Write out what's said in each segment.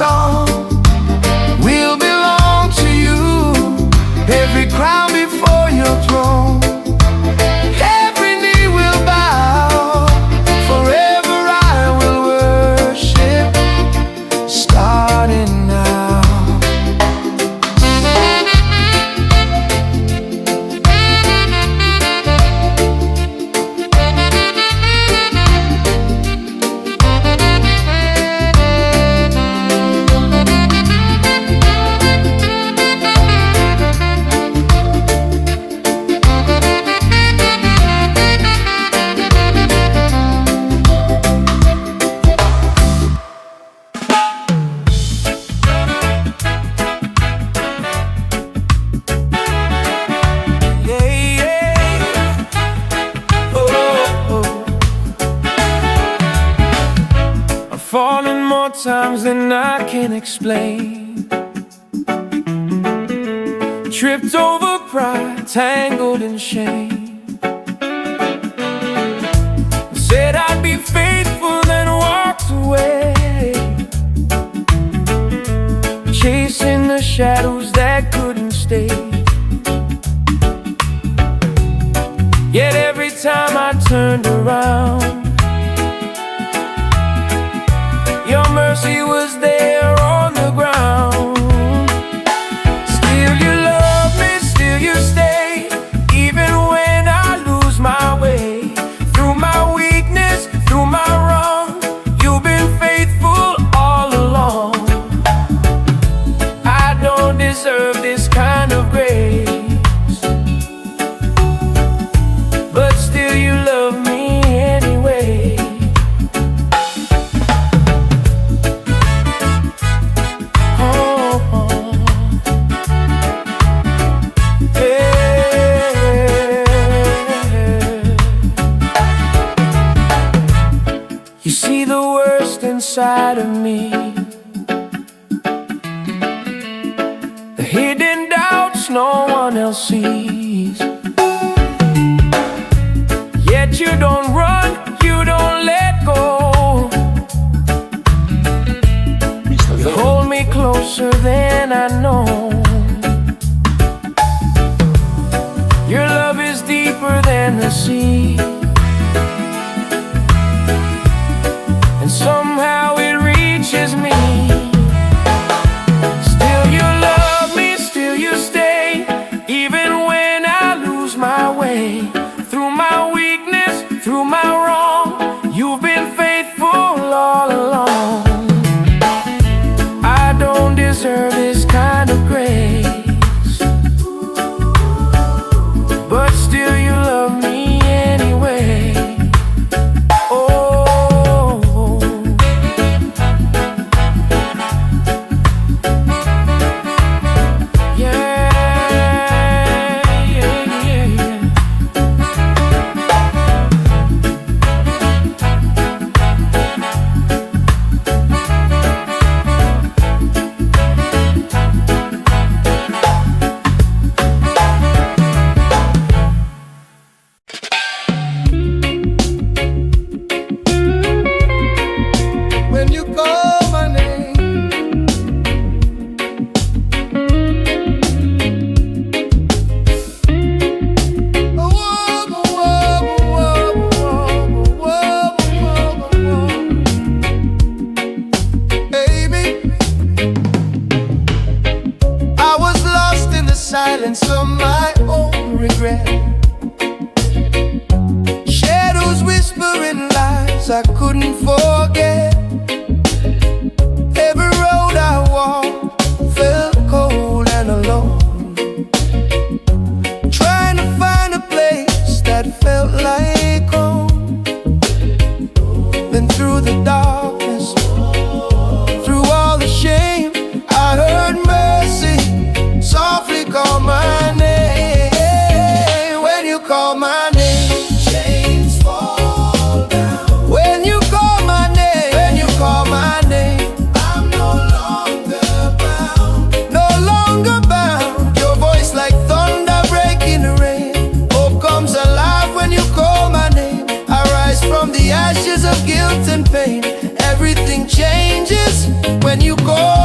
strong will belong to you. Every crown before your throne, every knee will bow. Forever I will worship, starting now. Fallen more times than I can explain. Tripped over pride, tangled in shame. Said I'd be faithful, then walked away, chasing the shadows that couldn't stay. Yet every time I turned around, your mercy was there on the ground. Still you love me, still you stay, even when I lose my way. Through my weakness, through my wrong, you've been faithful all along. I don't deserve this kind of grace, but still you love me anyway. You see the worst inside of me, the hidden doubts no one else sees. Yet you don't run, you don't let go. You hold me closer than I know. Your love is deeper than the sea, and somehow it reaches me. Still you love me, still you stay, even when I lose my way. Through my weakness, through my wrong, you've been faithful all along. I don't deserve this kind of grace, but still you love me anyway.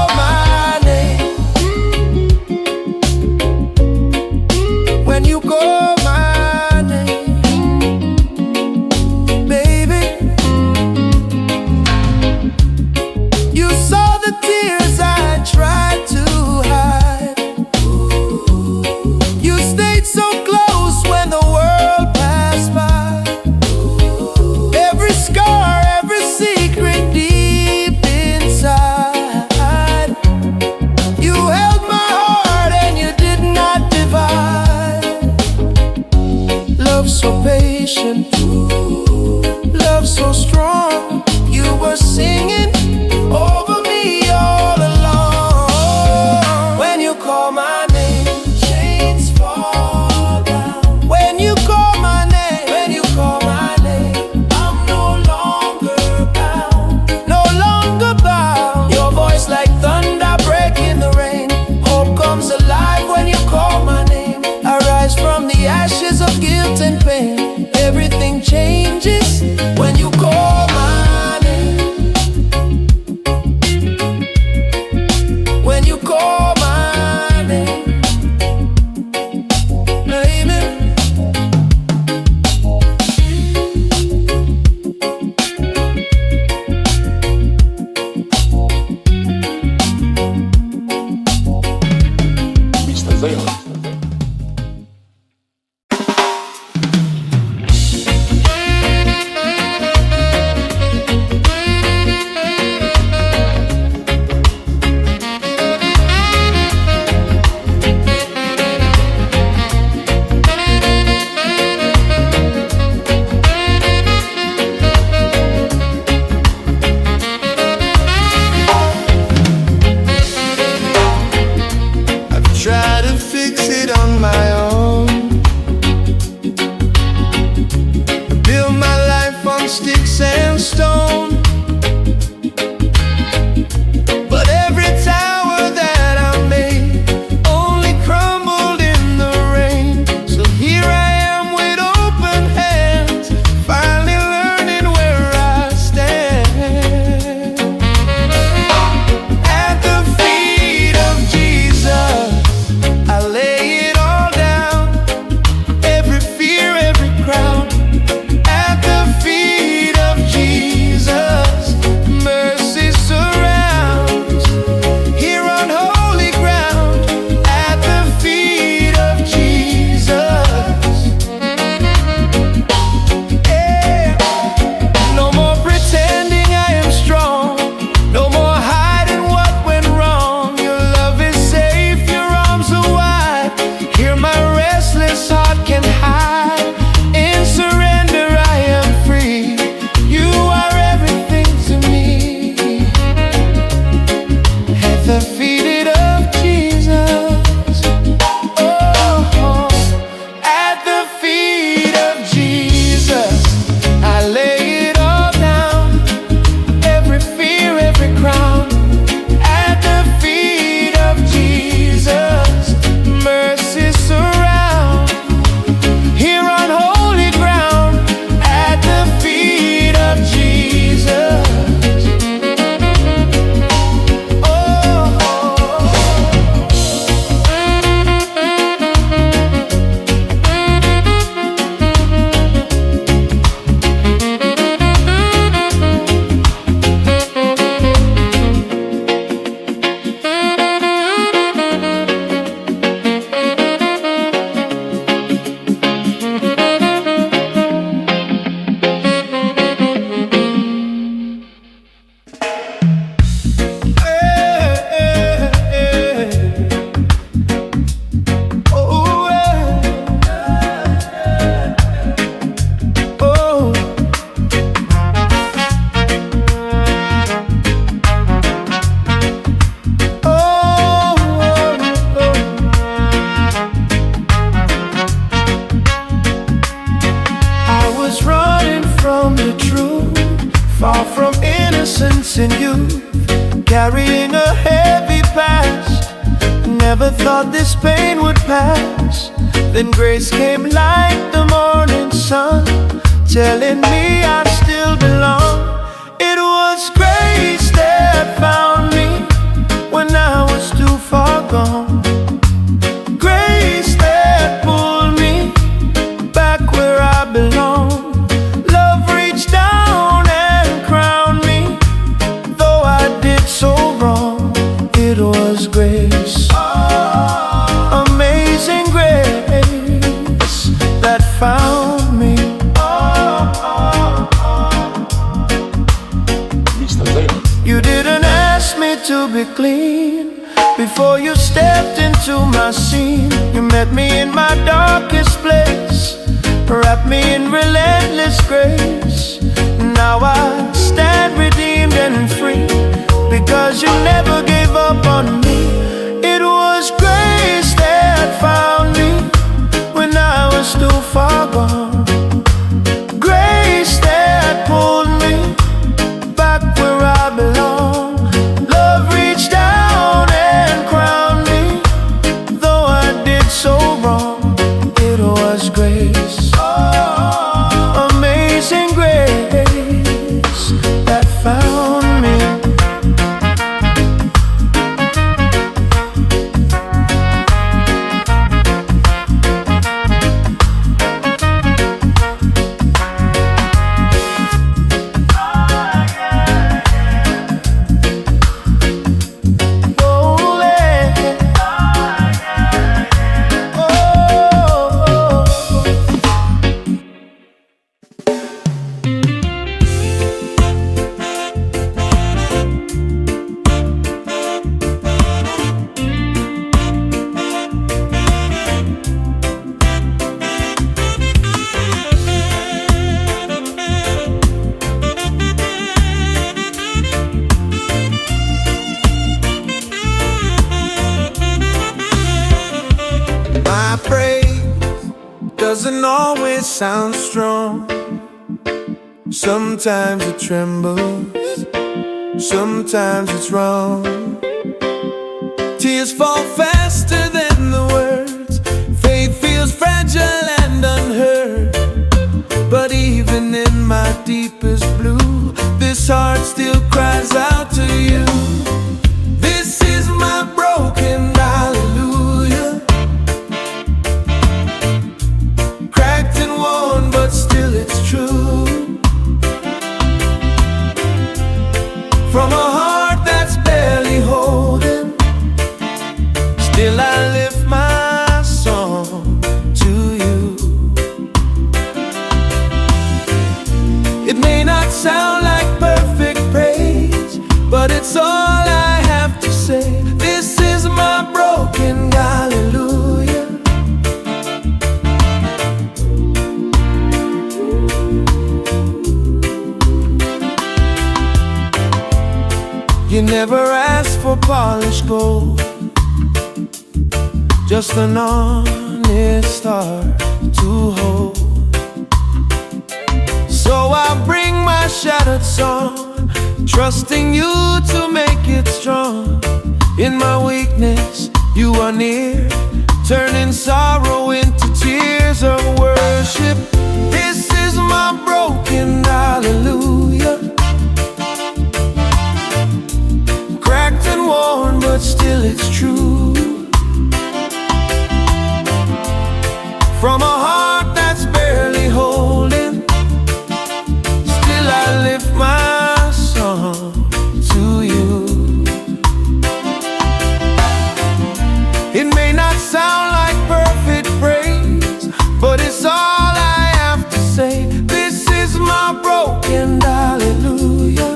call my name, when you call my name, baby, you saw the tears I tried to hide. You stayed so close when the world passed by. Every scar, every secret deep inside, you held my heart and you did not divide. Love so patient, love so strong, you were singing over me all along. When you call my name, chains fall down. When you call my name, when you call my name, I'm no longer bound, no longer bound. Your voice like thunder breaking the rain. Hope comes alive when you call my name. I rise from the ashes of guilt and pain. Everything changes when you call my name. When you call my name, baby. Мечта заела. Try to fix it on my own, build my life on sticks and stone. But every tower that I made only crumbled in the rain. So here I am with open hands, finally learning where I stand. At the feet of Jesus I lay it all down, every fear, every crown. At the feet of Jesus, mercy surrounds. Here on holy ground, at the feet of Jesus. Yeah. No more pretending I am strong, no more hiding what went wrong. Your love is safe, your arms are wide. Here my restless heart can hide. In surrender I am free. You are everything to me. At the feet of Jesus. Oh, at the feet of Jesus I lay it all down, every fear, every crown. At the feet of Jesus, mercy surround. Here on holy ground, at the feet of Jesus. Far from innocence in youth, carrying a heavy past. Never thought this pain would pass. Then grace came like the morning sun, telling me I still belong. It was grace that found me when was grace, amazing grace that found me. You didn't ask me to be clean before you stepped into my scene. You met me in my darkest place, wrapped me in relentless grace. Now I stand redeemed and free, because you never gave up on me. It was grace that found me when I was too far gone. Grace that pulled me back where I belong. Love reached down and crowned me, though I did so wrong. It was grace, amazing grace that found me. My praise doesn't always sound strong. Sometimes it trembles, sometimes it's wrong. Tears fall faster than the words. Faith feels fragile and unheard. But even in my deepest blue, this heart still cries out to you. This is my broken hallelujah, cracked and worn, but still it's true. From a heart that's barely holding, still I lift my song to you. It may not sound like perfect praise, but it's all I have to say. This is my broken hallelujah. You never asked for polished gold, just an honest heart to hold. So I bring my shattered song, trusting you to make it strong. In my weakness, you are near, turning sorrow into tears of worship. This is my broken hallelujah, cracked and worn, but still it's true. From a heart that's barely holding, still I lift my song to you. It may not sound like perfect praise, but it's all I have to say. This is my broken hallelujah.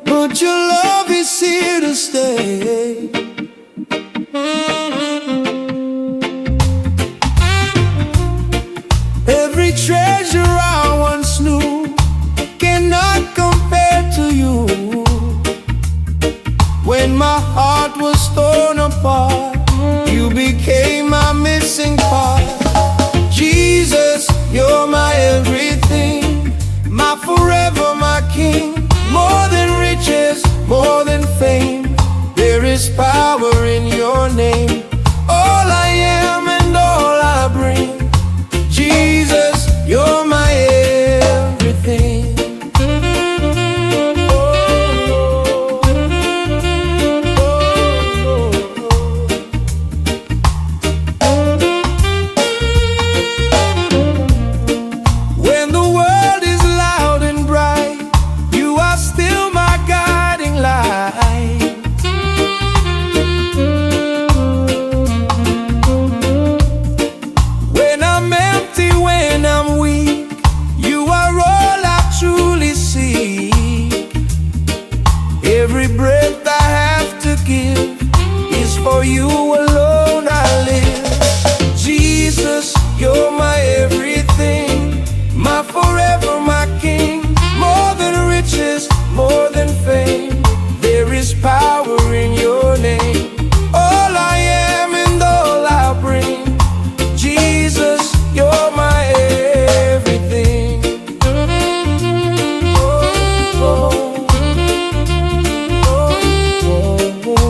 But your love is here to stay. Every treasure I once knew cannot compare to you. When my heart was torn apart, you became my missing part. forever my King. More than riches, more than fame, there is power in your name. All I am and all I'll bring, Jesus, you're my everything. Oh, oh, oh, oh, oh.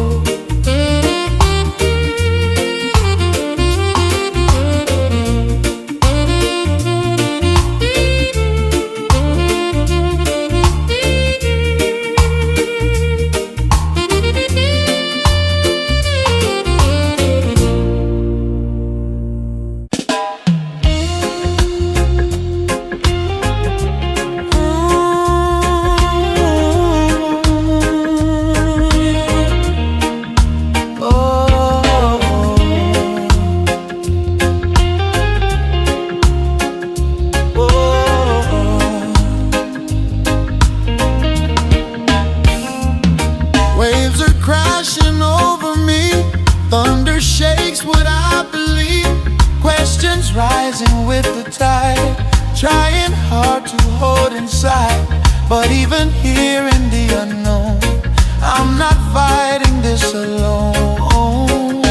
Waves are crashing over me, thunder shakes what I believe. Questions rising with the tide, trying hard to hold inside. But even here in the unknown, I'm not fighting this alone.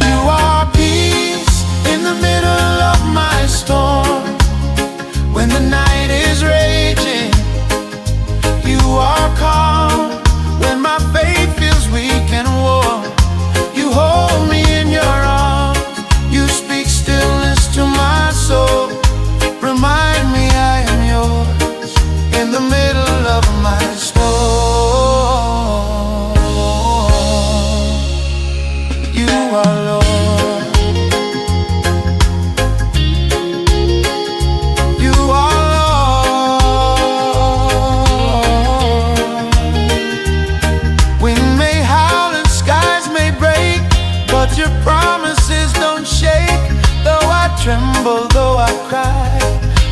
You are peace in the middle of my storm. When the night is raging, you are calm. When my faith feels weak and worn, you hold me in your arms. You speak stillness to my soul, remind me I am yours in the middle of my storm. You are Lord. You are Lord. Wind may howl and skies may break, but your promises don't shake. Though I tremble, though I cry,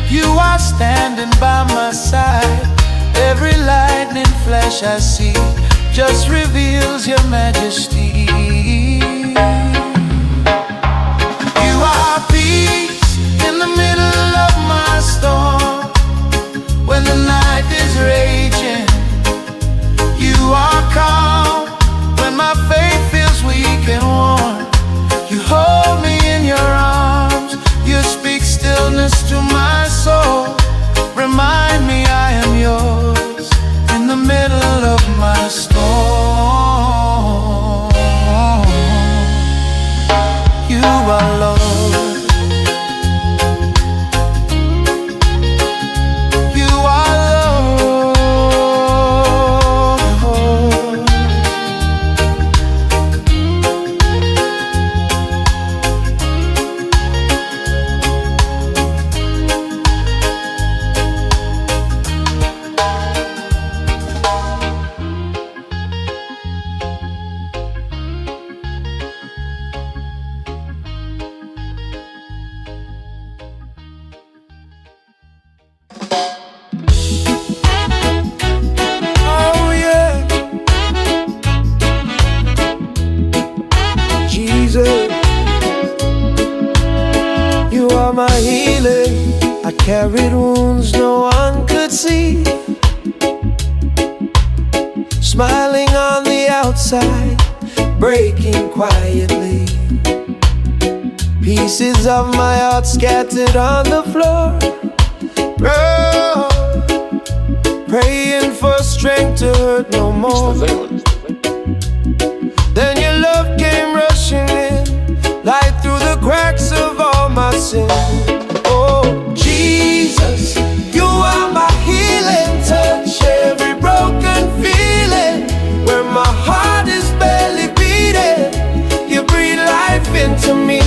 you are standing by my side. Every lightning flash I see just reveals your majesty. You are peace in the middle of my storm. When the night is raging, you are calm. When my faith feels weak and worn, you hold me in your arms. You speak stillness to my soul, remind me I am yours in the middle of my storm. You are Lord. You are Lord. Oh yeah, Jesus, you are my healing. I carried wounds no one could see, smiling on the outside, breaking quietly. Pieces of my heart scattered on the floor. Oh, praying for strength to hurt no more. Then your love came rushing in, light through the cracks of all my sin. Oh, Jesus, you are my healing touch. Every broken feeling, where my heart is barely beating, you breathe life into me.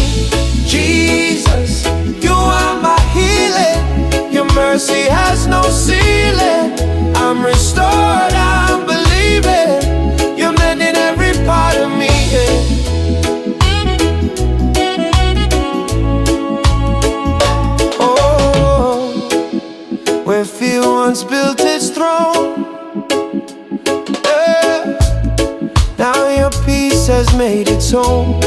Jesus, you are my healing. Your mercy has no ceiling. I'm restored, I'm believing. You're mending every part of me, yeah. Oh, where fear once built its throne, yeah. Now your peace has made its home.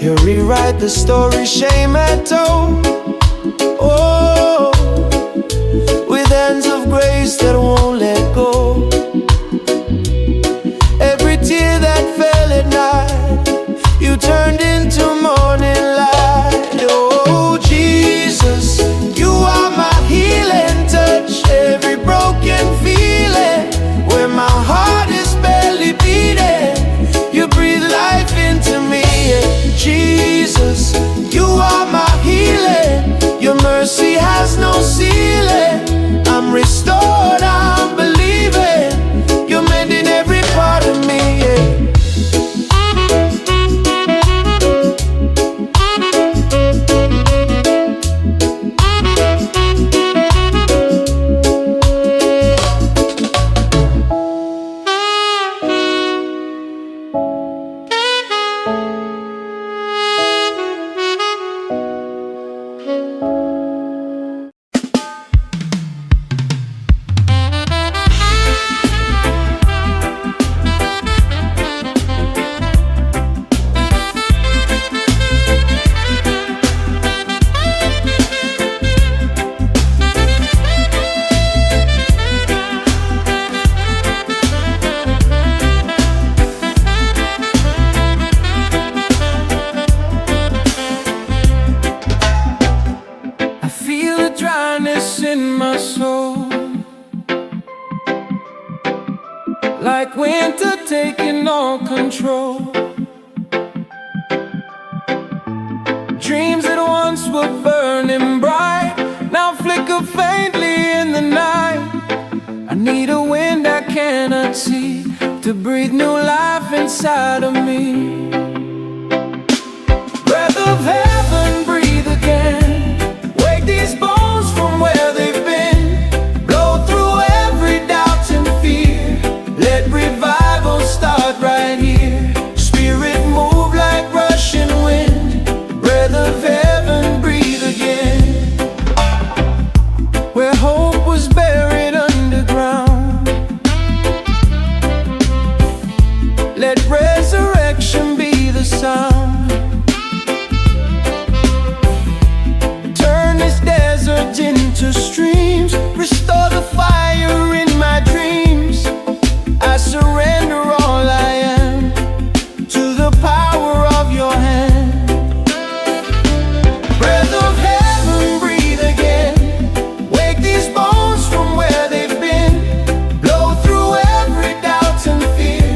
He'll rewrite the story shame had told. Oh, with hands of grace that won't let go. Every tear that fell at night, you turned into morning light. Oh, Jesus, you are my healing touch. Every broken feeling, where my heart is barely beating, you breathe life into me. Jesus, you are my healing. Your mercy has no ceiling. I'm restored, I'm believing. You're mending every part of me, in my soul, like winter taking all control. Dreams that once were burning bright now flicker faintly in the night. I need a wind I cannot see to breathe new life inside of me. Breath of heaven, breathe again. Wake these bones from where they've been. Blow through every doubt and fear. Let revival start right here. Spirit move like rushing wind. Breath of heaven, breathe again. Where hope was buried underground, let resurrection be the sound. Turn this desert into streams. Restore the fire in my dreams. I surrender all I am to the power of your hand. Breath of heaven, breathe again. Wake these bones from where they've been. Blow through every doubt and fear.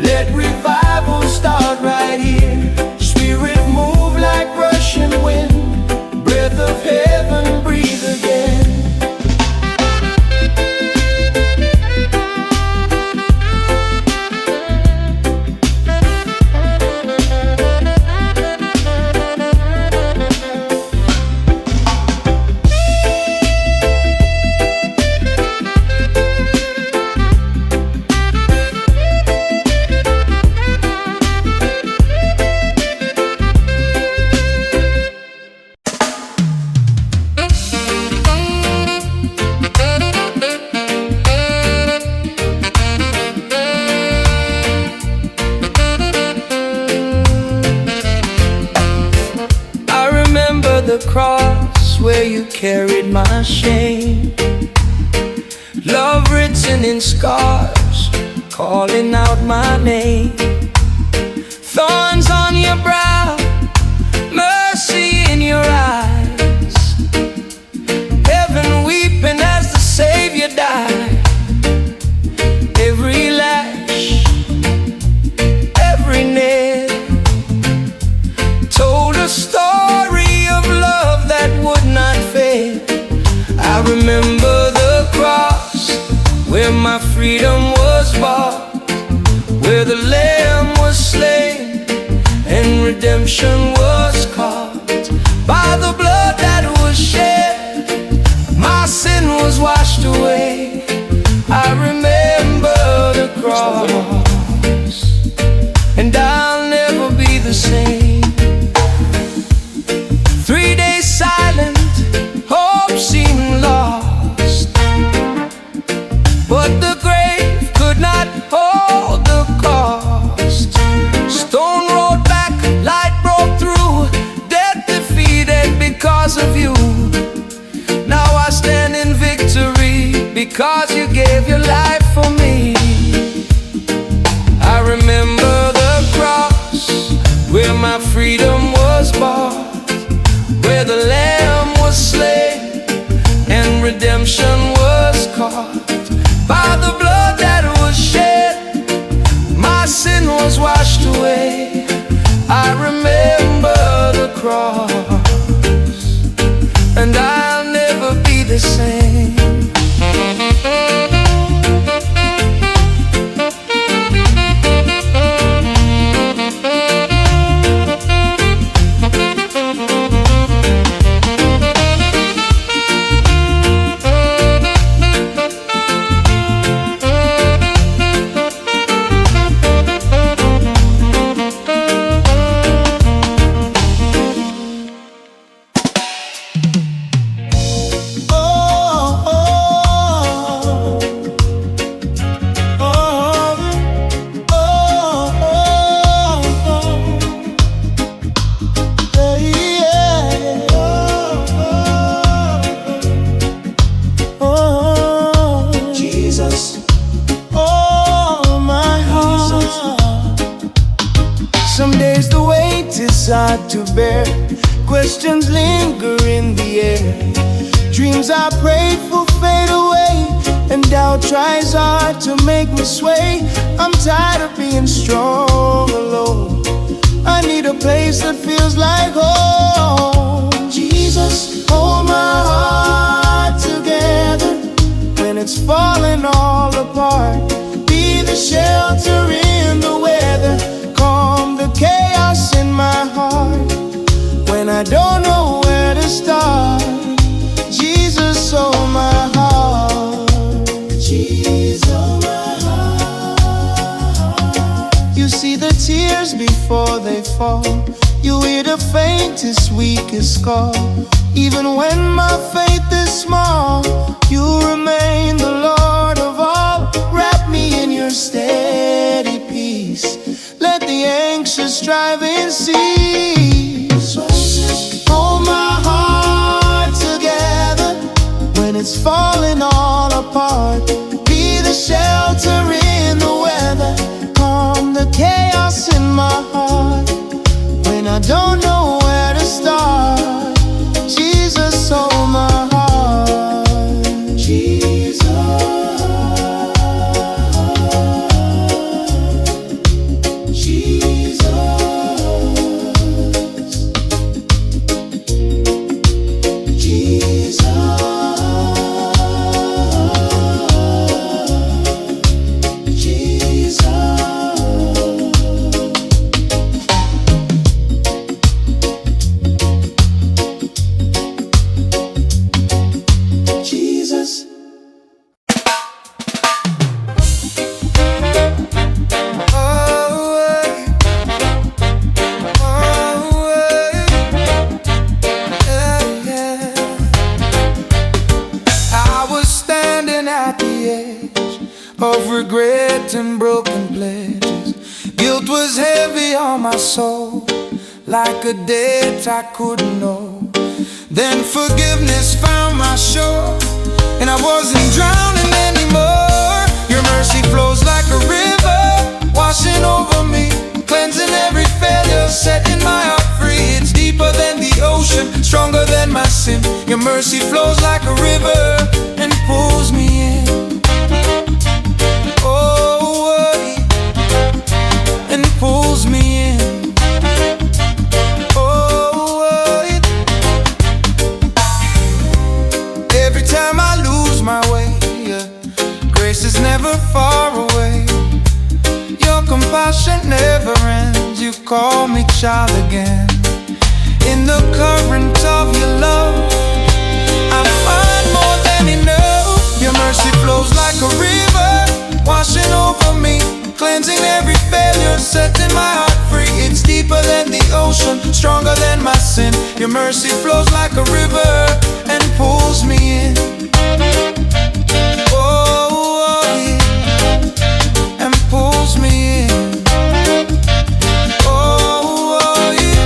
Let revival start right here. Spirit move like rushing wind. Breath of heaven, breathe again. The cross where you carried my shame, love written in scars, calling out my name. Thorns on your brow, mercy in your eyes, heaven weeping as the Savior died. Every lash, every nail told a story of love that would not fail. I remember the cross where my freedom was bought, where the Lamb was slain and redemption was caught. By the blood that was shed, my sin was washed away. I remember the cross, and I'll never be the same. 3 days silent, hope seemed lost, but the grave could not hold the cost. Stone rolled back, light broke through. freedom was bought, where the Lamb was slain and redemption was caught. By the blood that was shed, my sin was washed away. I remember the cross, and I'll never be the same. Some days the weight is hard to bear, questions linger in the air. Dreams I prayed for fade away, and doubt tries hard to make me sway. I'm tired of being strong alone. I need a place that feels like home. Jesus, hold my heart together when it's falling all apart. Be the shelter in the weather, calm the chaos in my heart when I don't know where to start. Jesus, hold my heart. Jesus, hold my heart. You see the tears before they fall. You hear the faintest, weakest call. Even when my faith is small, you remain the Lord of all. Wrap me in your steady peace. Let the anxious striving cease. Hold my heart together when it's falling all apart. Be the shelter in the weather, calm the chaos in my heart when I don't know where to start. Jesus, hold my heart. Jesus. Of regret and broken pledges, guilt was heavy on my soul, like a debt I couldn't know. Then forgiveness found my shore, and I wasn't drowning anymore. Your mercy flows like a river, washing over me, cleansing every failure, setting my heart free. It's deeper than the ocean, stronger than my sin. Your mercy flows like a river and pulls me in. Pulls me in. Oh, every time I lose my way, grace is never far away. Your compassion never ends. You call me child again. In the current of your love, I find more than enough. Your mercy flows like a river, washing over me, cleansing every failure, setting my heart free. It's deeper than the ocean, stronger than my sin. Your mercy flows like a river and pulls me in. Oh, yeah, and pulls me in. Oh, yeah.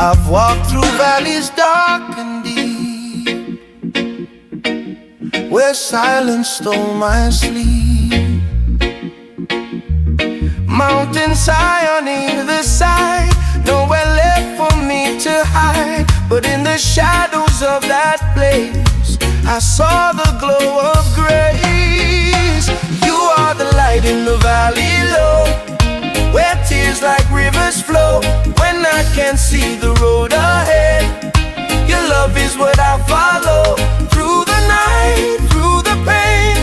I've walked through valleys dark and deep, where silence stole my sleep. Mountains high on either side, nowhere left for me to hide. But in the shadows of that place, I saw the glow of grace. You are the light in the valley low, where tears like rivers flow. When I can't see the road ahead, your love is what I follow. Through the night, through the pain,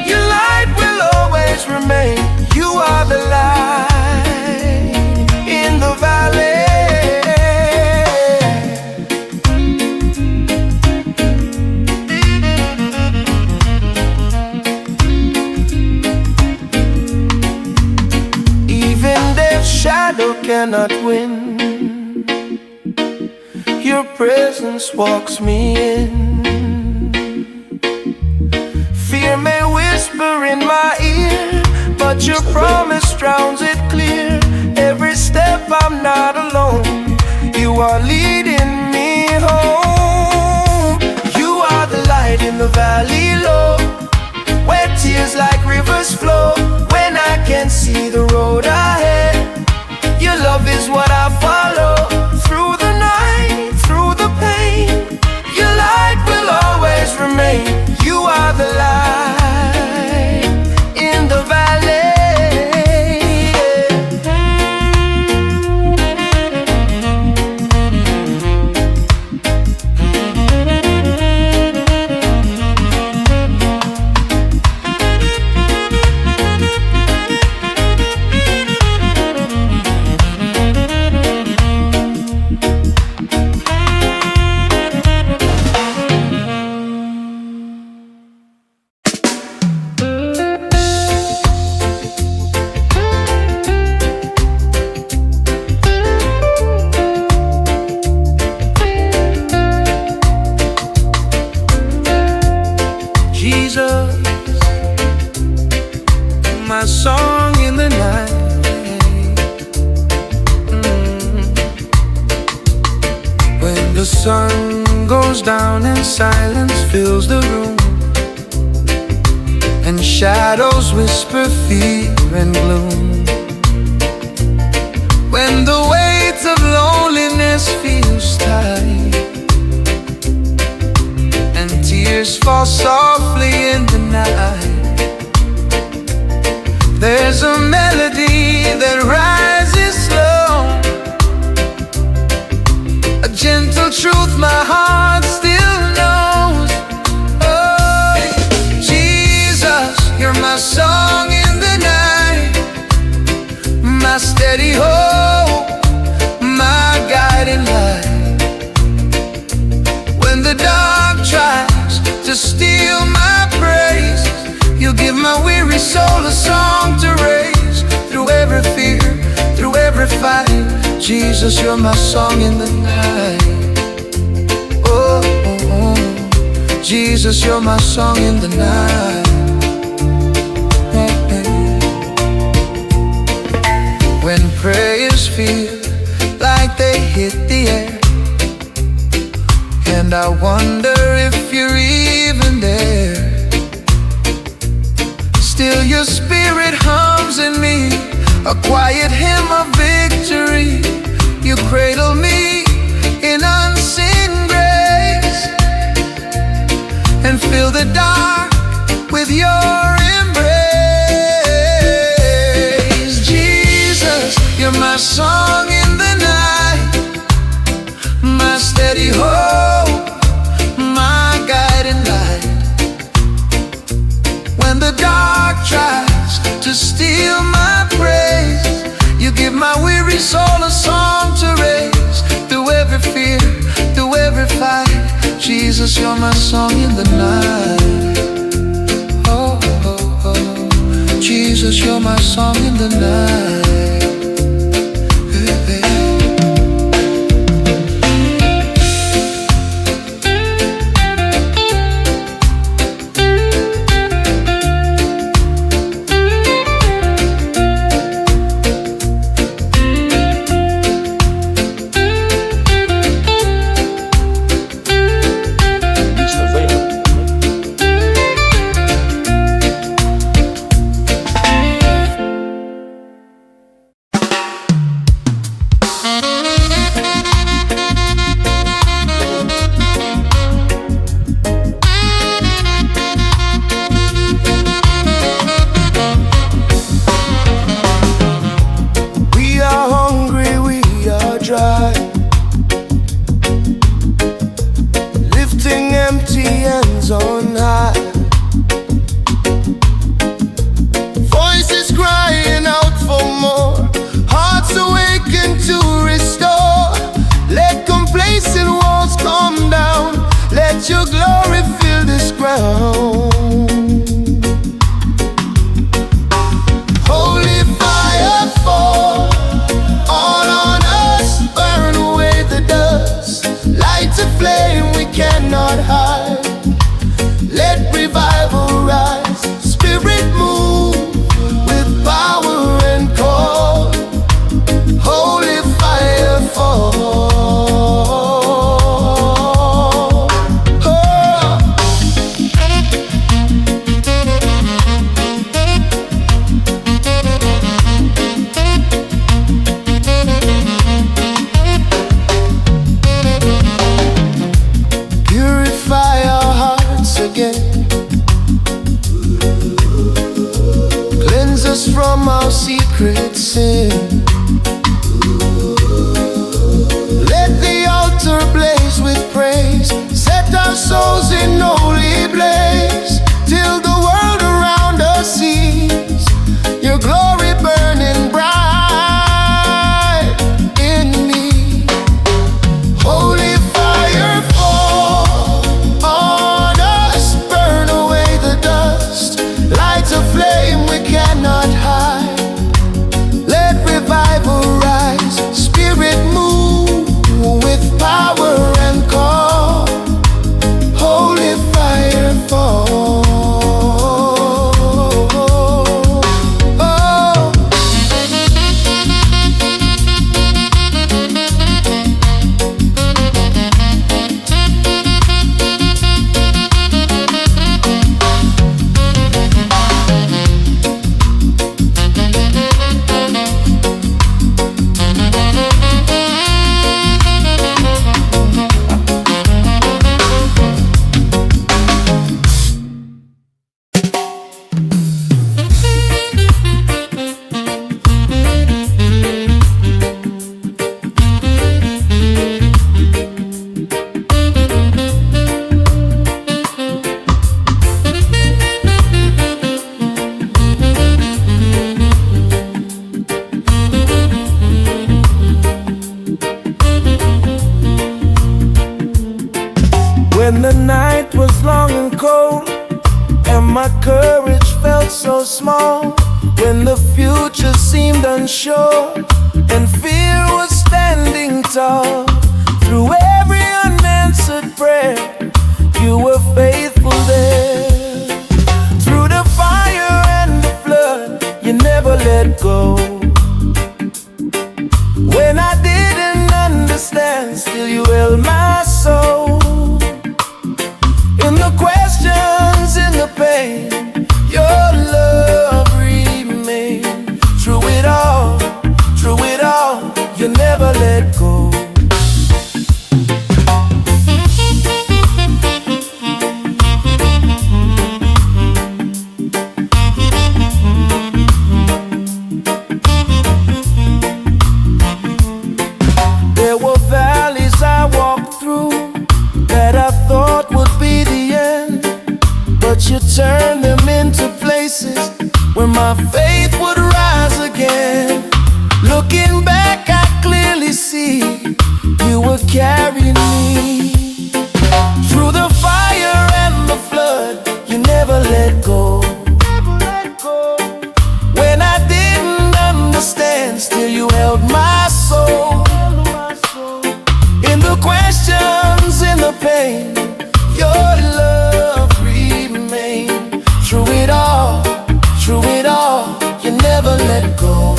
your light will always remain. You are the light in the valley. Shadow cannot win. Your presence walks me in. Fear may whisper in my ear, but your promise drowns it clear. Every step I'm not alone, you are leading me home. You are the light in the valley low, where tears like rivers flow. When I can't see the road ahead, your love is what I follow. Through the night, through the pain, your light will always remain. You are the light in the valley. My song in the night. When the sun goes down and silence fills the room, and shadows whisper fear and gloom, when the weight of loneliness feels tight, and tears fall softly in the night, there's a melody that rises slow, a gentle truth my heart still knows. Oh, Jesus, you're my song in the night, my steady hope, my guiding light. When the dark tries to steal my praise, you give my weary soul a song to raise. Through every fear, through every fight, Jesus, you're my song in the night. Oh, oh, oh. Jesus, you're my song in the night. Hey, hey. When prayers feel like they hit the air, and I wonder if you're even there, still your spirit hums in me, a quiet hymn of victory. You cradle me in unseen grace, and fill the dark with your embrace. Jesus, you're my song in the night, my steady hope, my guiding light. When the dark tries to steal my praise, you give my weary soul a song to raise. Through every fear, through every fight, Jesus, you're my song in the night. Oh, oh, oh. Jesus, you're my song in the night. Hey, hey. hands on high. Voices crying out for more, hearts awaken to restore. Let complacent walls come down, let your glory fill this ground. Holy fire fall all on us, burn away the dust, light a flame we cannot hide. Let revival rise, spirit move with power and call. Holy fire fall. Purify our hearts again, cleanse us from our secret sin. Let the altar blaze with praise, set our souls in holy blaze, till the world around us sees your glory burning bright in me. Holy fire fall on us, burn away the dust, light a flame we cannot hide. Let revival rise, spirit move with power and call. Holy fire fall. When the night was long and cold, and my courage felt so small, when the future seemed unsure, and fear was standing tall, through every unanswered prayer, you were faithful there. Through the fire and the flood, you never let go. When I didn't understand, still you held my soul. In the questions, in the pain, your love remained. Through it all, you never let go. There were valleys I walked through that I thought would be the end, but you turned them into places where my faith would rise again. Looking back, I clearly see you were carrying me. Through the fire and the flood, you never let go. When I didn't understand, still you held my soul. In the questions, in the pain, your love remained. Through it all, you never let go.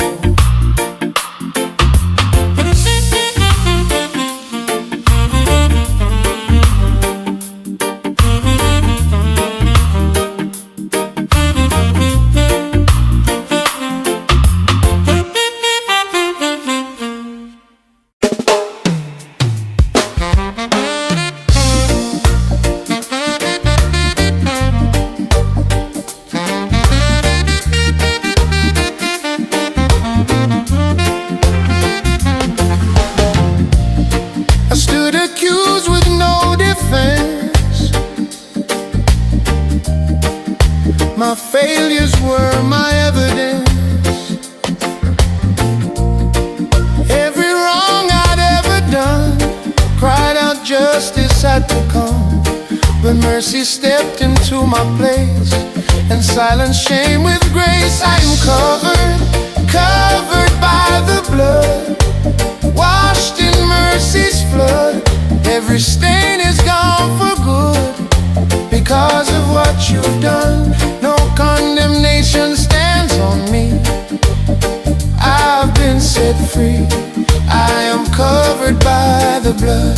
My failures were my evidence. Every wrong I'd ever done, cried out justice had to come. But mercy stepped into my place and silenced shame with grace. I am covered by the blood, washed in mercy's flood. Every stain is gone for good because of what you've done. No condemnation stands on me. I've been set free. I am covered by the blood.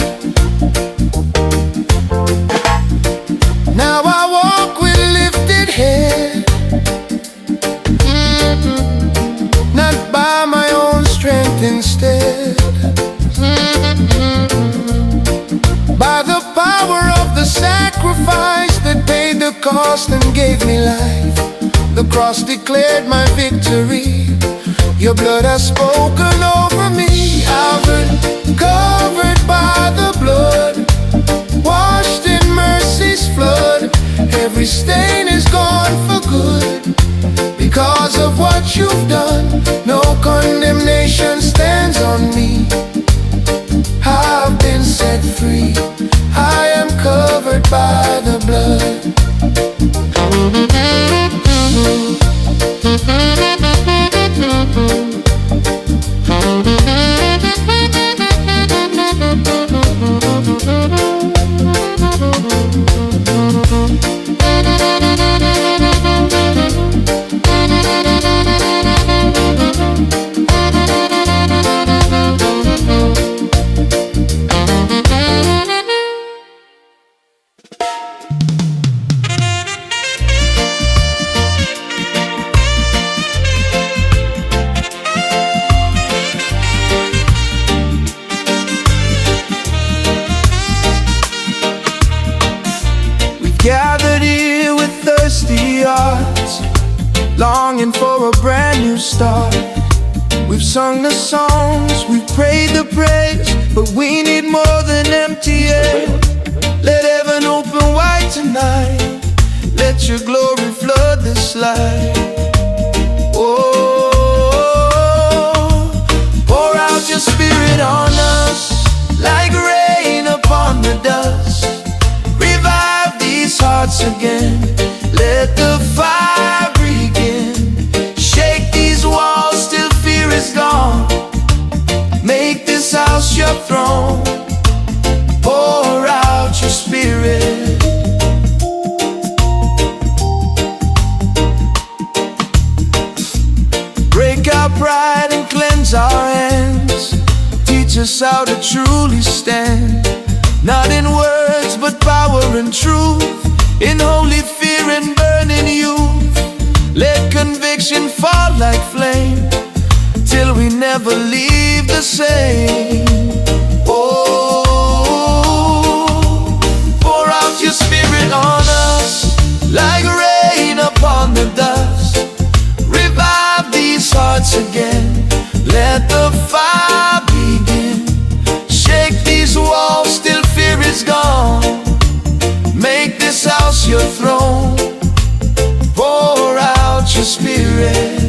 Now I walk with lifted head, not by my own strength instead, by the power of the sacrifice that paid the cost and gave me life. The cross declared my victory. Your blood has spoken over me. I've been covered by the blood, washed in mercy's flood. Every stain is gone for good because of what you've done. No condemnation stands on me. I've been set free. I am covered by the blood. Gathered here with thirsty hearts, longing for a brand new start. We've sung the songs, we've prayed the prayers, but we need more than empty air. Let heaven open wide tonight. Let your glory flood this life. Oh, pour out your spirit on us like rain upon the dust. Hearts again, let the fire begin. Shake these walls till fear is gone. Make this house your throne. Pour out your spirit. Break our pride and cleanse our hands. Teach us how to truly stand, not in words but power and truth, in holy fear and burning youth. Let conviction fall like flame till we never leave the same. Oh, pour out your spirit on us like rain upon the dust. Revive these hearts again. Let the fire begin. Shake these walls till fear is gone. Make this house your throne. Pour out your spirit.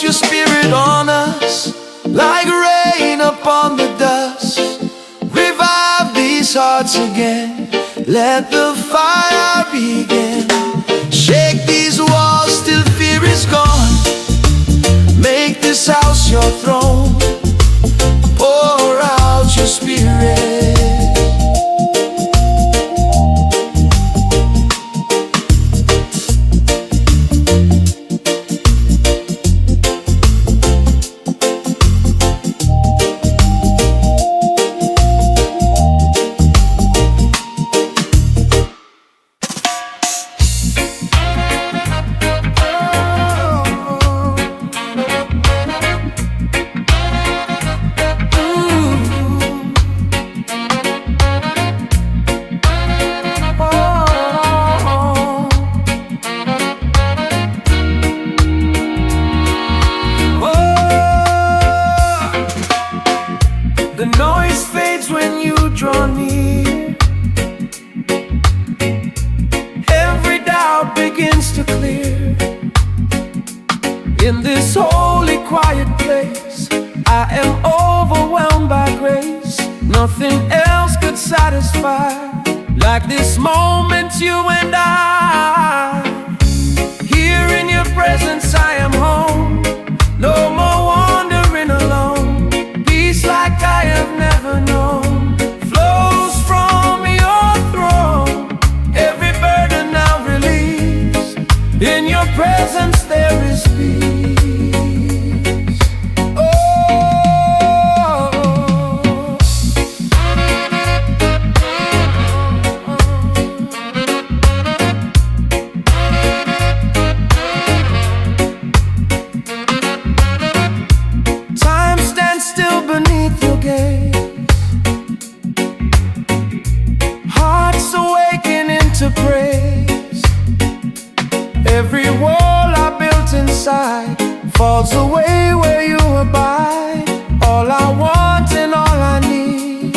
Your spirit on us like rain upon the dust. Revive these hearts again. Let the fire begin. Shake these walls till fear is gone. Make this house your throne. Pour out your spirit. satisfied, like this moment you and I. Here in your presence I am home, no more wandering alone. Peace like I have never known flows from your throne. Every burden now released, in your presence there is peace. To praise, every wall I built inside falls away where you abide. All I want and all I need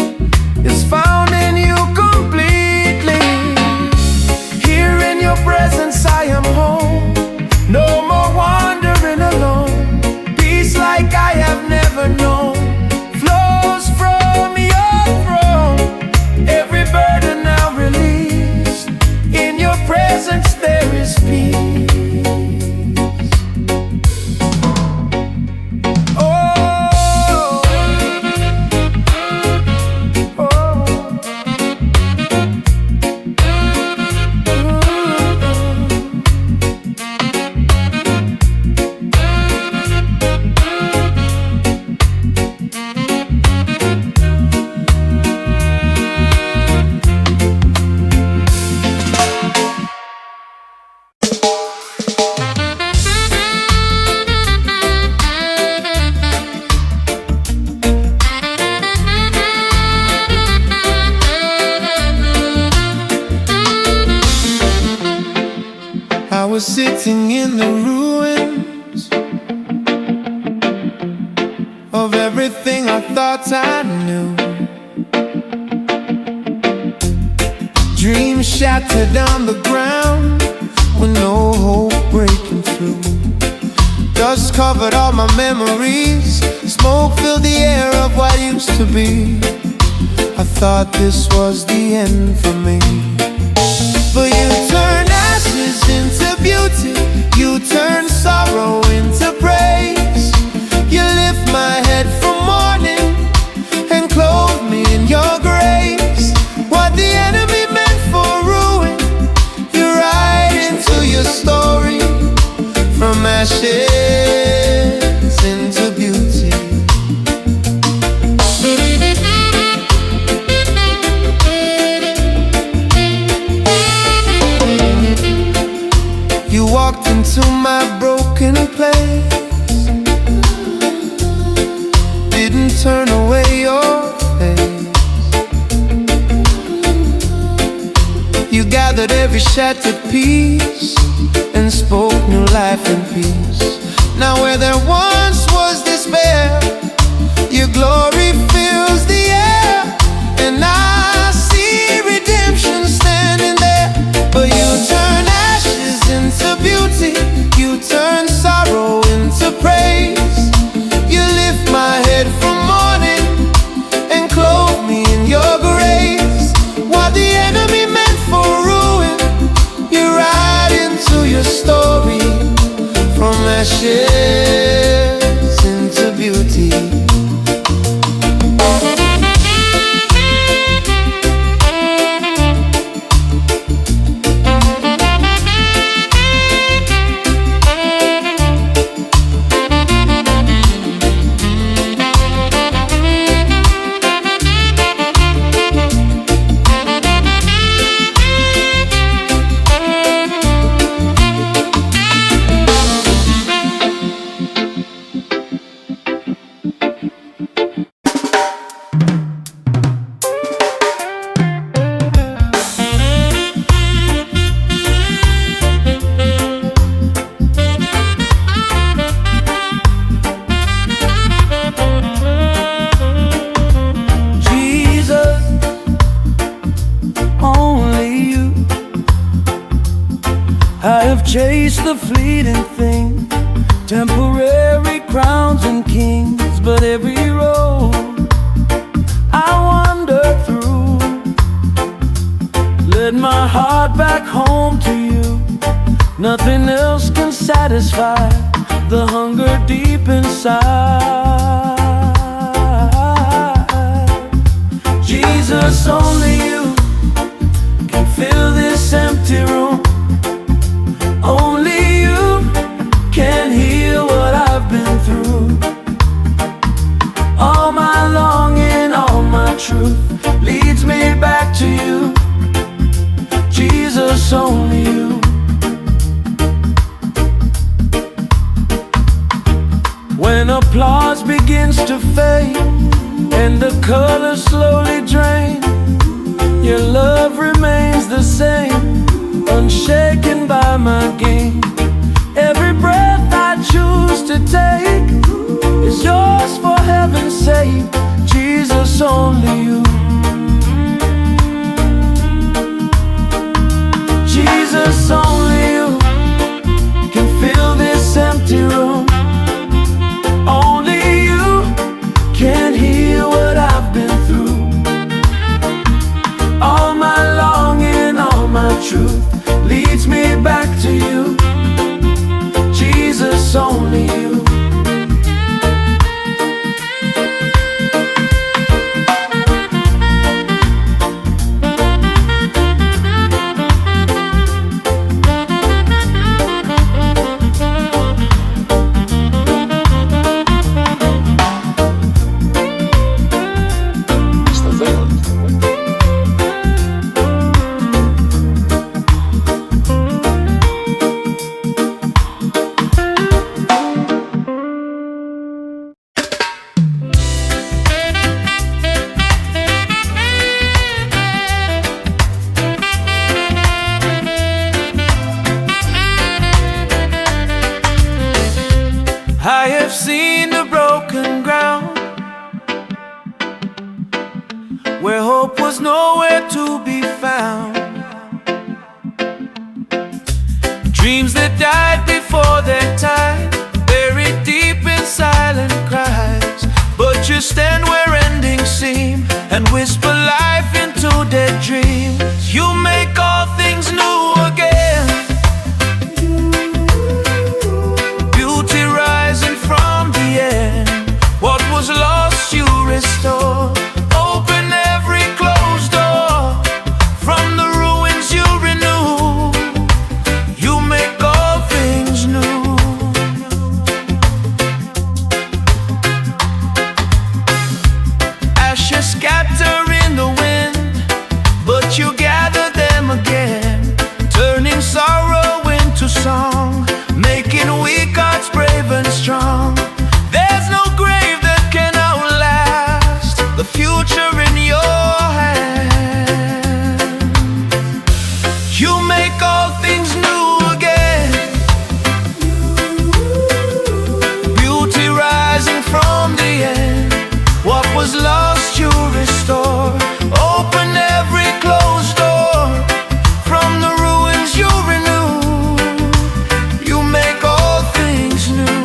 is found in you completely. Here in your presence I am home, no more wandering alone. Peace like I have never known flows from your throne. Every burden now released, in your presence there is peace. Oh, oh, I was sitting in the ruins of everything I thought I knew. Dreams shattered on the ground with no hope breaking through. Dust covered all my memories, smoke filled the air of what used to be. I thought this was the end for me, but you turned ashes into beauty, you turn sorrow into praise. You lift my head from mourning and clothe me in your grace. What the enemy meant for ruin, you write into your story. From ashes into beauty. You walked into my broken place, didn't turn away your face. You gathered every shattered piece and spoke new life and peace. Now where there once was despair, your glory fills the air, and I see redemption standing there. But you turn ashes into beauty, you turn sorrow into praise. You lift my head from mourning and clothe me in your grace. What the enemy meant for ruin, you write into your story. From ashes into beauty. chase the fleeting thing, temporary crowns and kings, but every road I wander through led my heart back home to you. Nothing else can satisfy the hunger deep inside. Jesus, only you can fill this empty room. Only you can heal what I've been through. All my longing, all my truth leads me back to you. Jesus, only you. When applause begins to fade and the colors slowly drain, your love remains the same, unshaken by my gain. Every breath I choose to take is yours for heaven's sake. Jesus, only you. Jesus, only you can fill this empty room. Only you can heal what I've been through. All my longing, all my truth leads me back to you. Jesus, only you. I have seen the broken ground where hope was nowhere to be found. Dreams that died before their time, buried deep in silent cries. But you stand where endings seem and whisper life into dead dreams. You make all things new again. From the end, what was lost you restore. Open every closed door. From the ruins you renew. You make all things new. Ashes scatter in the wind, but you gather them again, turning sorrow into song, making weak hearts brave and strong. There's no grave that can outlast the future in your hand. You make all things new again. Beauty rising from the end. What was lost you restore. Open every closed door. From the ruins you renew. You make all things new.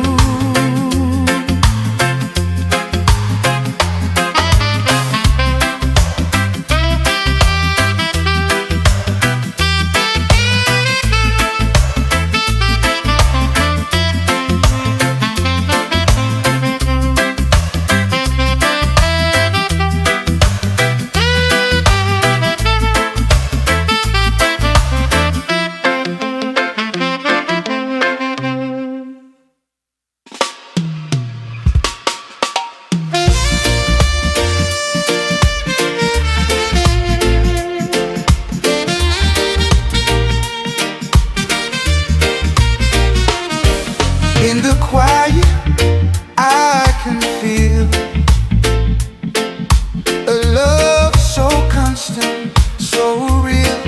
In the quiet, I can feel a love so constant, so real.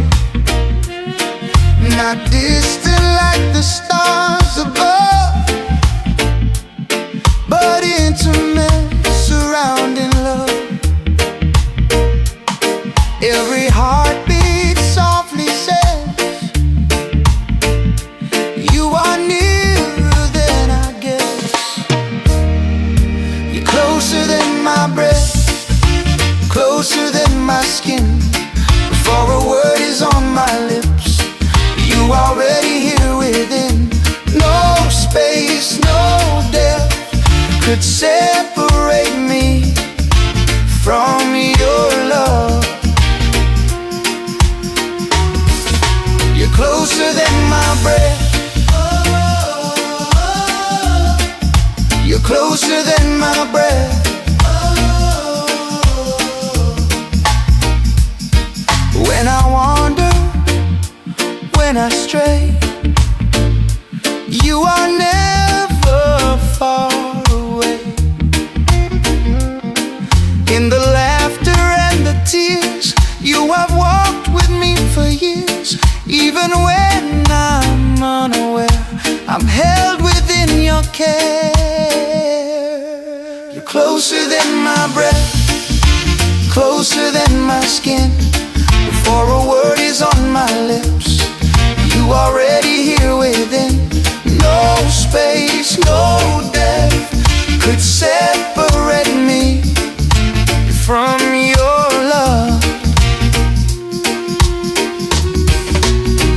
Not distant like the stars above, but intimate, surrounding love. Every heartbeat softly says, you are nearer than I guess. You're closer than my breath, closer than my skin. Before a word is on when I stray. You are never far away. In the laughter and the tears, you have walked with me for years. Even when I'm unaware, I'm held within your care. You're closer than my breath, closer than my skin. Before a word is on my lips, you already here within. No space, no depth could separate me from your love.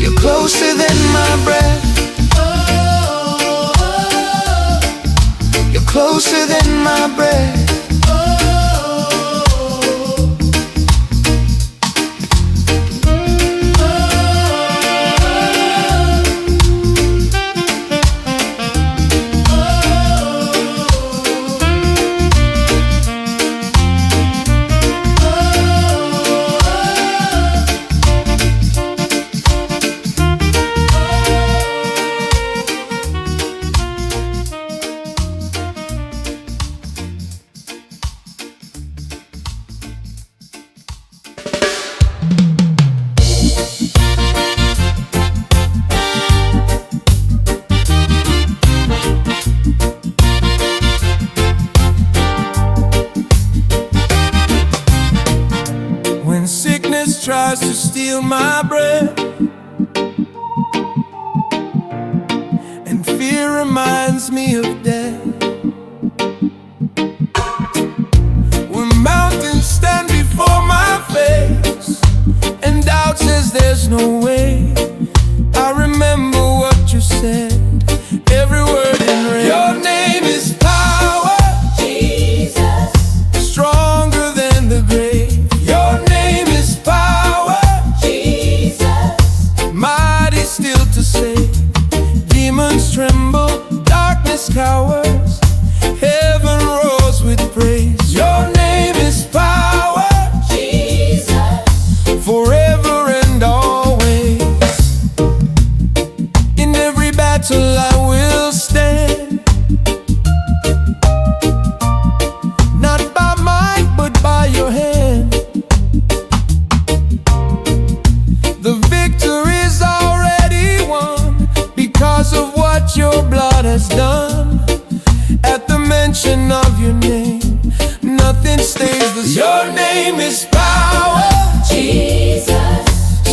You're closer than my breath, you're closer than my breath. Tries to steal my breath, and fear reminds me of death. When mountains stand before my face, and doubt says there's no way, I remember what you said, every word in red. Your name is power, Jesus, stronger than the grave. Your name is power, still to save. Demons tremble, darkness cowers, heaven roars with praise. Your name is power, Jesus, forever and always. In every battle I will stand, not by might but by your hand. The victory is already won because of what your blood has done. At the mention of your name, nothing stays the same. Your name is power, Jesus,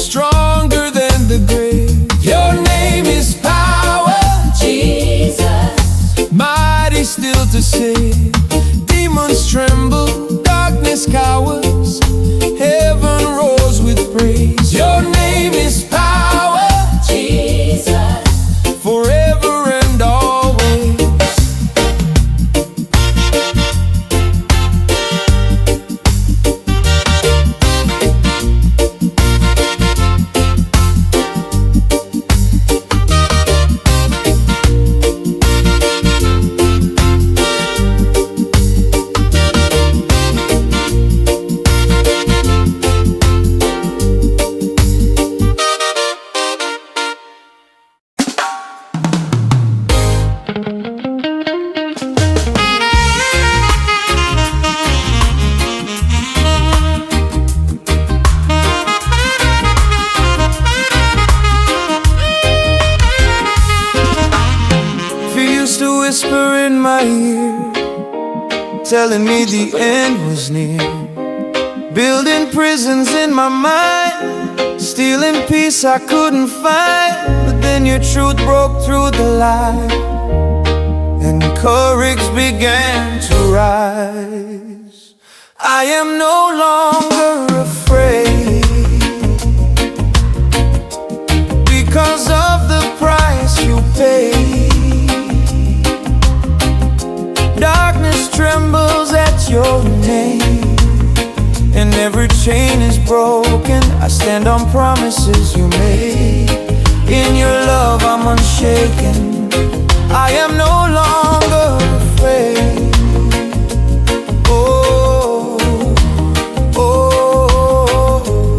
stronger than the grave. Your name is power, Jesus, mighty still to save. Demons tremble, darkness cowers, heaven roars with praise. Your name is power, Jesus, forever and always. Whisper in my ear, telling me the end was near. Building prisons in my mind, stealing peace I couldn't find. But then your truth broke through the lie, and courage began to rise. I am no longer afraid, because of the price you paid. Darkness trembles at your name, and every chain is broken. I stand on promises you made. In your love I'm unshaken. I am no longer afraid. Oh, oh, oh.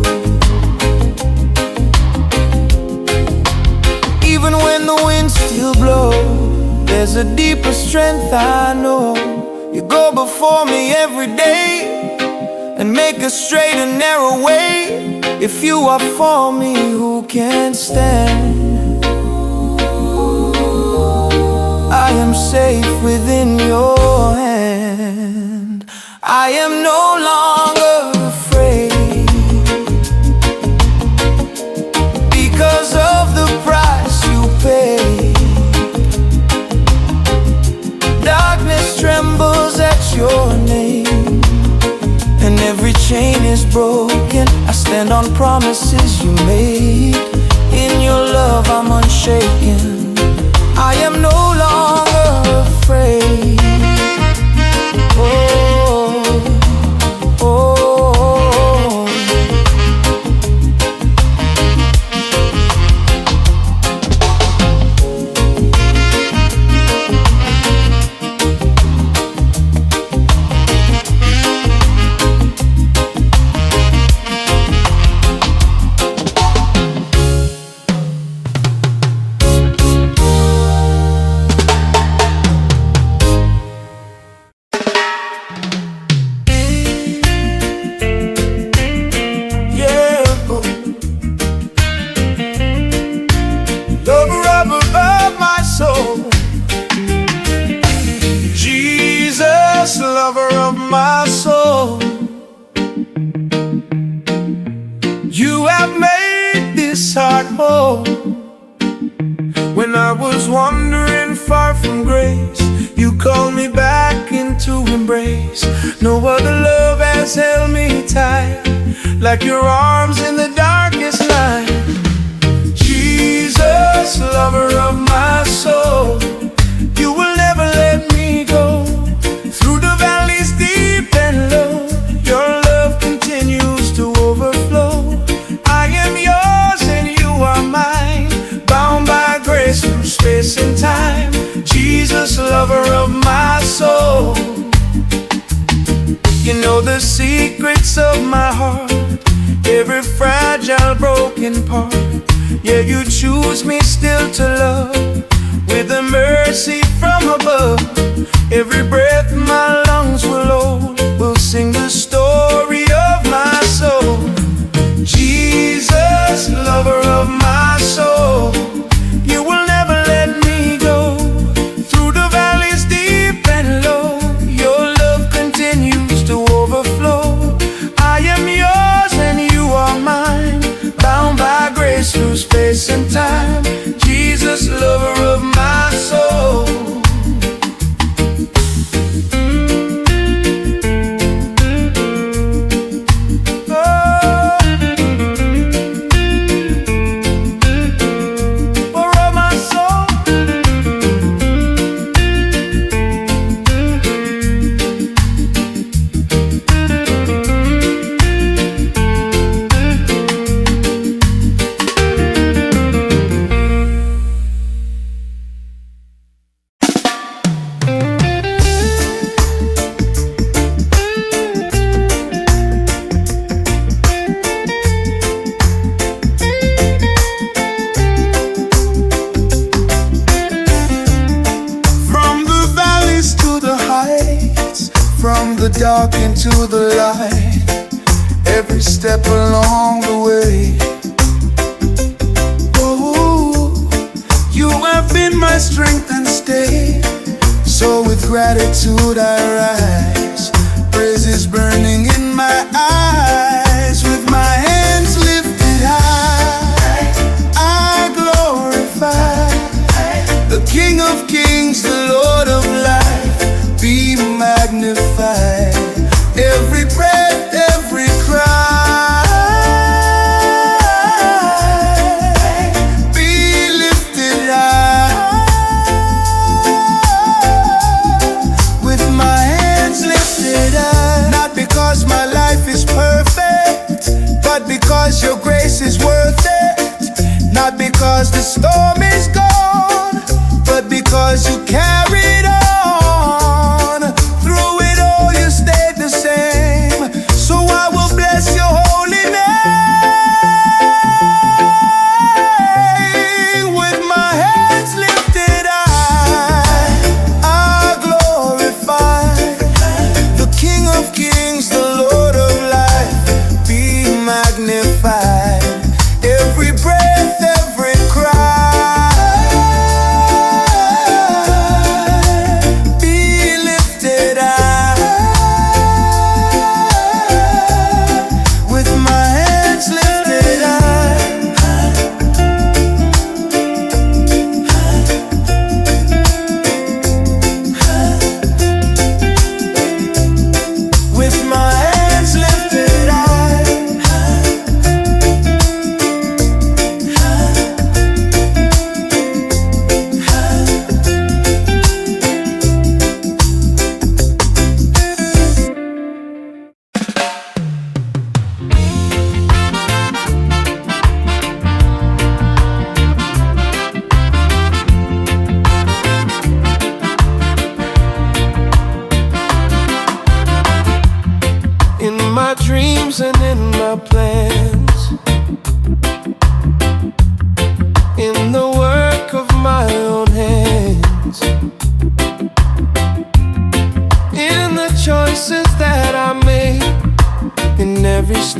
is a deeper strength, I know. You go before me every day and make a straight and narrow way. If you are for me, who can stand? I am safe within your hand. I am no longer afraid, because of the price you paid. Darkness trembles at your name, and every chain is broken. I stand on promises you made. In your love I'm unshaken. I am no longer afraid. Oh, oh, oh. Lover of my soul, you have made this heart whole. When I was wandering far from grace, you called me back into embrace. No other love has held me tight like your arms in the darkest night. Jesus, lover of my soul, you will never let me go. Through the valleys deep and low, your love continues to overflow. I am yours and you are mine, bound by grace through space and time. Jesus, lover of my soul, you know the secrets of my heart, every fragile broken part. Yeah, you choose me still to love with a mercy from above. Every breath my lungs will hold will sing the story of my soul. Jesus, lover of my soul, you will never let me go. Through the valleys deep and low, your love continues to overflow. I am yours and you are mine, bound by grace through space and time. Jesus, lover of my soul. From the dark into the light, every step along the way. Oh, you have been my strength and stay. So with gratitude I rise, praises burning in my eyes. With my hands lifted high, I glorify the King of Kings, the Lord of life. Be magnified, every breath, every cry. Be lifted high, with my hands lifted high. Not because my life is perfect, but because your grace is worth it. Not because the storm is gone, but because you carried on. Through it all you stayed the same. So I will bless your holy name. With my hands lifted high,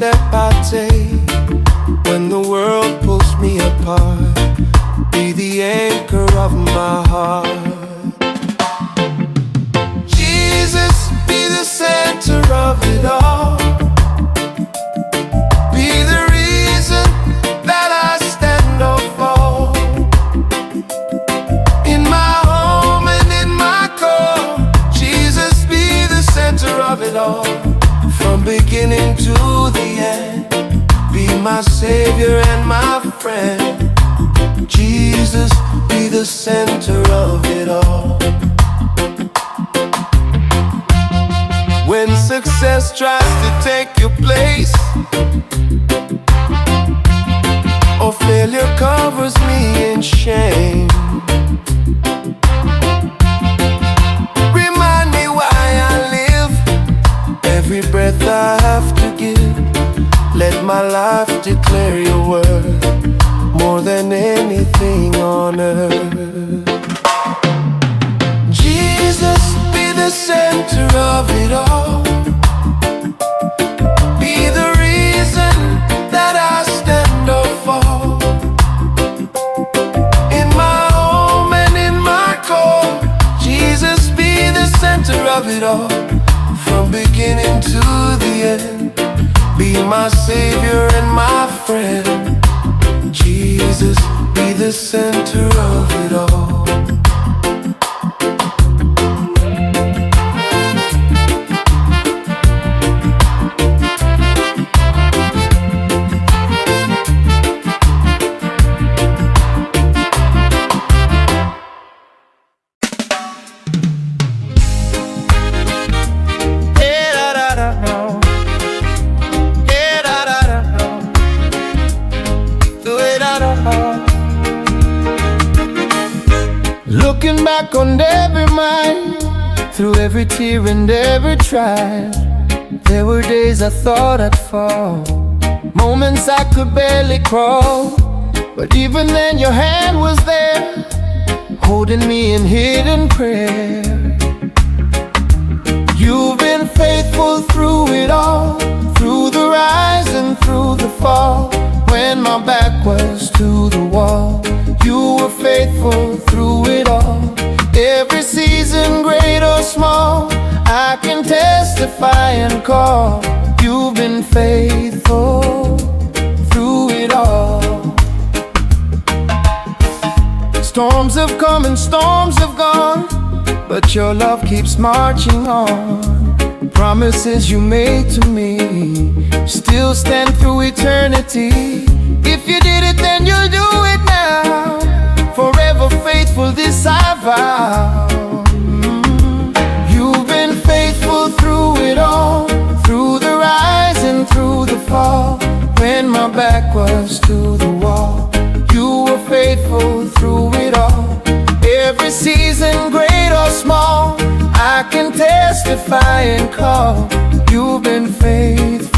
step I take when the world pulls me apart. Be the anchor of my heart. Jesus, be the center of it all. Be the reason that I stand or fall. In my home and in my core, Jesus, be the center of it all. From beginning to the end, be my savior and my friend. Jesus, be the center of it all. When success tries to take your place, or failure covers me in shame, remind me why I live, every breath I have to give. Let my life declare your word more than anything on earth. Jesus, be the center of it all. Be the reason that I stand or fall. In my home and in my core, Jesus, be the center of it all. From beginning to the end, be my savior and my friend. Jesus, be the center of it all. Looking back on every mile, through every tear and every trial, there were days I thought I'd fall, moments I could barely crawl. But even then your hand was there, holding me in hidden prayer. You've been faithful through it all, through the rise and through the fall. When my back was to the wall, you were faithful through it all. Every season, great or small, I can testify and call. You've been faithful through it all. Storms have come and storms have gone, but your love keeps marching on. Promises you made to me still stand through eternity. If you did it, then you'll do it now. Forever faithful, this I vow. You've been faithful through it all, through the rise and through the fall. When my back was to the wall, you were faithful through it all. Every season, great or small, I can testify and call. You've been faithful